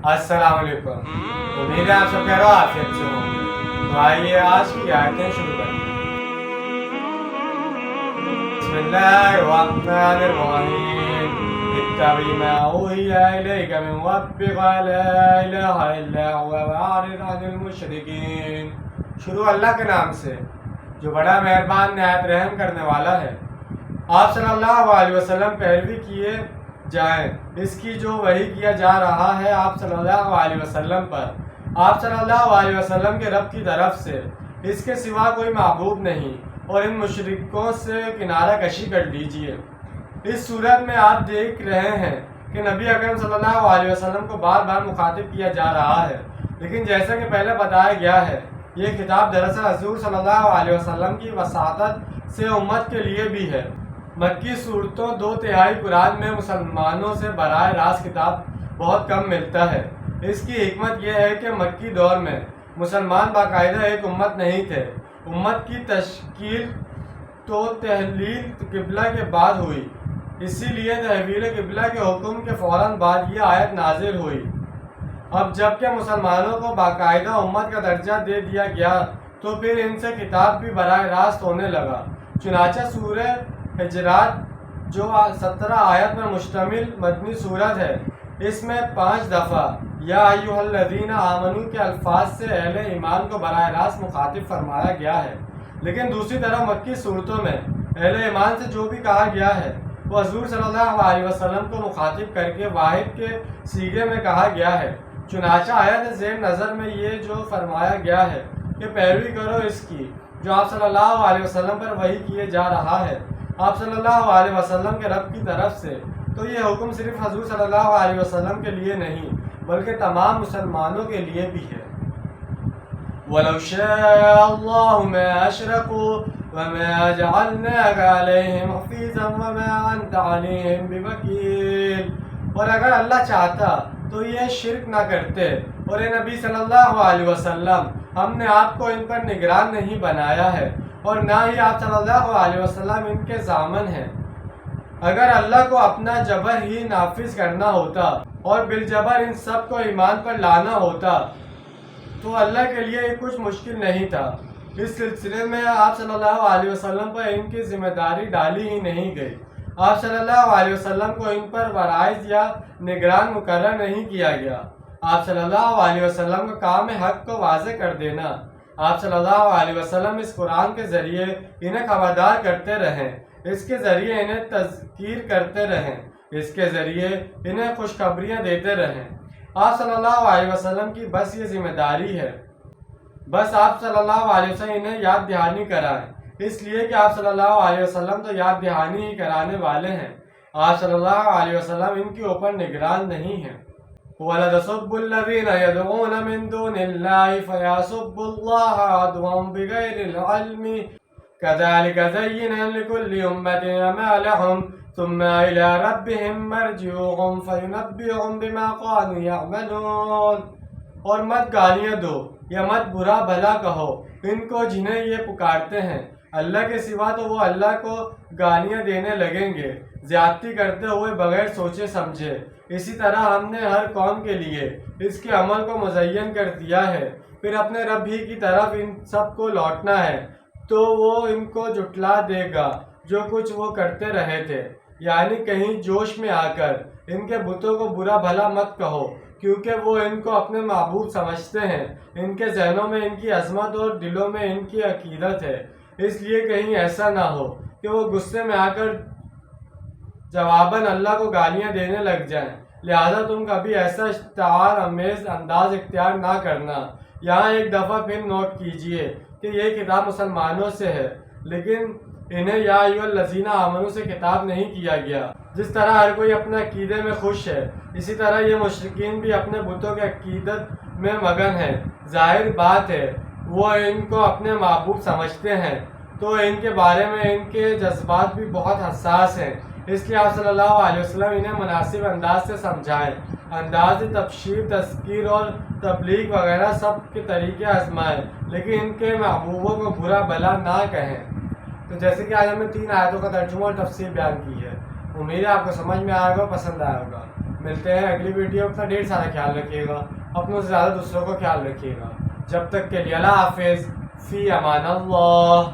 السلام علیکم، امید ہے آپ سب خیر و عافیت سے ہوں۔ تو آئیے آج کی آیتیں شروع کریں۔ بسم اللہ الرحمن الرحیم، اتبع ما اوحی الیک من ربک لا الہ الا هو واعرض عن المشرکین۔ شروع اللہ کے نام سے جو بڑا مہربان نہایت رحم کرنے والا ہے۔ آپ صلی اللہ علیہ وسلم پیروی کیے جائیں اس کی جو وحی کیا جا رہا ہے آپ صلی اللہ علیہ وسلم پر۔ آپ صلی اللہ علیہ وسلم کے رب کی طرف سے اس کے سوا کوئی معبود نہیں، اور ان مشرکوں سے کنارہ کشی کر لیجئے۔ اس صورت میں آپ دیکھ رہے ہیں کہ نبی اکرم صلی اللہ علیہ وسلم کو بار بار مخاطب کیا جا رہا ہے، لیکن جیسا کہ پہلے بتایا گیا ہے یہ خطاب دراصل حضور صلی اللہ علیہ وسلم کی وساطت سے امت کے لیے بھی ہے۔ مکی صورتوں 2/3 قرآن میں مسلمانوں سے براہ راست خطاب بہت کم ملتا ہے۔ اس کی حکمت یہ ہے کہ مکی دور میں مسلمان باقاعدہ ایک امت نہیں تھے۔ امت کی تشکیل تو تحلیل قبلہ کے بعد ہوئی، اسی لیے تحویل قبلہ کے حکم کے فوراً بعد یہ آیت نازل ہوئی۔ اب جب کہ مسلمانوں کو باقاعدہ امت کا درجہ دے دیا گیا تو پھر ان سے خطاب بھی براہ راست ہونے لگا۔ چنانچہ سورہ حجرات جو 17 آیت پر مشتمل مدنی سورت ہے، اس میں 5 دفعہ یا ایھا الذین آمنوا کے الفاظ سے اہل ایمان کو براہ راست مخاطب فرمایا گیا ہے، لیکن دوسری طرف مکی صورتوں میں اہل ایمان سے جو بھی کہا گیا ہے وہ حضور صلی اللہ علیہ وسلم کو مخاطب کر کے واحد کے صیغے میں کہا گیا ہے۔ چنانچہ آیت زیر نظر میں یہ جو فرمایا گیا ہے کہ پیروی کرو اس کی جو آپ صلی اللہ علیہ وسلم پر وحی کیے جا رہا ہے آپ صلی اللہ علیہ وسلم کے رب کی طرف سے، تو یہ حکم صرف حضور صلی اللہ علیہ وسلم کے لیے نہیں بلکہ تمام مسلمانوں کے لیے بھی ہے۔ وَلَوْ شَاءَ اللَّهُ مَا أَشْرَكُوا وَمَا جَعَلْنَاكَ عَلَيْهِمْ حَفِيظًا وَمَا أَنْتَ عَلَيْهِمْ بِوَكِيلٍ۔ اور اگر اللہ چاہتا تو یہ شرک نہ کرتے، اور اے نبی صلی اللہ علیہ وسلم ہم نے آپ کو ان پر نگران نہیں بنایا ہے، اور نہ ہی آپ صلی اللہ علیہ وسلم ان کے ضامن ہیں۔ اگر اللہ کو اپنا جبر ہی نافذ کرنا ہوتا اور بالجبر ان سب کو ایمان پر لانا ہوتا تو اللہ کے لیے یہ کچھ مشکل نہیں تھا۔ اس سلسلے میں آپ صلی اللہ علیہ وسلم پر ان کی ذمہ داری ڈالی ہی نہیں گئی۔ آپ صلی اللہ علیہ وسلم کو ان پر واعظ یا نگران مقرر نہیں کیا گیا۔ آپ صلی اللہ علیہ وسلم کا کام ہے حق کو واضح کر دینا۔ آپ صلی اللہ علیہ وسلم اس قرآن کے ذریعے انہیں خبردار کرتے رہیں، اس کے ذریعے انہیں تذکیر کرتے رہیں، اس کے ذریعے انہیں خوشخبریاں دیتے رہیں۔ آپ صلی اللہ علیہ وسلم کی بس یہ ذمہ داری ہے، بس آپ صلی اللہ علیہ وسلم انہیں یاد دہانی کرائیں، اس لیے کہ آپ صلی اللہ علیہ وسلم تو یاد دہانی ہی کرانے والے ہیں۔ آپ صلی اللہ علیہ وسلم ان کے اوپر نگران نہیں ہیں۔ وَلَتَسُبُّوا الَّذِينَ يَدْعُونَ مِن دُونِ اللَّهِ فَيَسُبُّوا اللَّهَ عَدْوًا بِغَيْرِ الْعِلْمِ كَذَلِكَ زَيَّنَّا لِكُلِّ أُمَّةٍ أَعْمَالَهُمْ ثُمَّ إِلَى رَبِّهِمْ مَرْجِعُهُمْ فَيُنَبِّئُهُم بِمَا كَانُوا يَعْمَلُونَ۔ اور مت گالیاں دو یا مت برا بھلا کہو ان کو جنہیں یہ پکارتے ہیں، اللہ کے سوا تو وہ اللہ کو گالیاں دینے لگیں گے زیادتی کرتے ہوئے بغیر سوچے سمجھے۔ اسی طرح ہم نے ہر قوم کے لیے اس کے عمل کو مزین کر دیا ہے، پھر اپنے رب ہی کی طرف ان سب کو لوٹنا ہے تو وہ ان کو جھٹلا دے گا جو کچھ وہ کرتے رہے تھے۔ یعنی کہیں جوش میں آ کر ان کے بتوں کو برا بھلا مت کہو، کیونکہ وہ ان کو اپنے معبود سمجھتے ہیں، ان کے ذہنوں میں ان کی عظمت اور دلوں میں ان کی عقیدت ہے، اس لیے کہیں ایسا نہ ہو کہ وہ غصے میں آ کر جواباً اللہ کو گالیاں دینے لگ جائیں۔ لہذا تم کبھی ایسا اشتعال امیز انداز اختیار نہ کرنا۔ یہاں ایک دفعہ پھر نوٹ کیجئے کہ یہ کتاب مسلمانوں سے ہے، لیکن انہیں یا ایھا الذین آمنوا سے خطاب نہیں کیا گیا۔ جس طرح ہر کوئی اپنے عقیدے میں خوش ہے، اسی طرح یہ مشرکین بھی اپنے بتوں کے عقیدت میں مگن ہیں۔ ظاہر بات ہے وہ ان کو اپنے معبود سمجھتے ہیں تو ان کے بارے میں ان کے جذبات بھی بہت حساس ہیں، اس لیے آپ صلی اللہ علیہ وسلم انہیں مناسب انداز سے سمجھائیں، انداز تبشیر، تذکیر اور تبلیغ وغیرہ سب کے طریقے آزمائیں، لیکن ان کے محبوبوں کو برا بھلا نہ کہیں۔ تو جیسے کہ آج ہم نے 3 آیتوں کا ترجمہ اور تفسیر بیان کی ہے، امید ہے آپ کو سمجھ میں آئے گا، پسند آئے گا۔ ملتے ہیں اگلی ویڈیو. اپنا ڈھیر سارا خیال رکھیے گا, اپنوں سے زیادہ دوسروں کو خیال رکھیے گا. جب تک کے لیے اللہ حافظ, فی امان اللہ.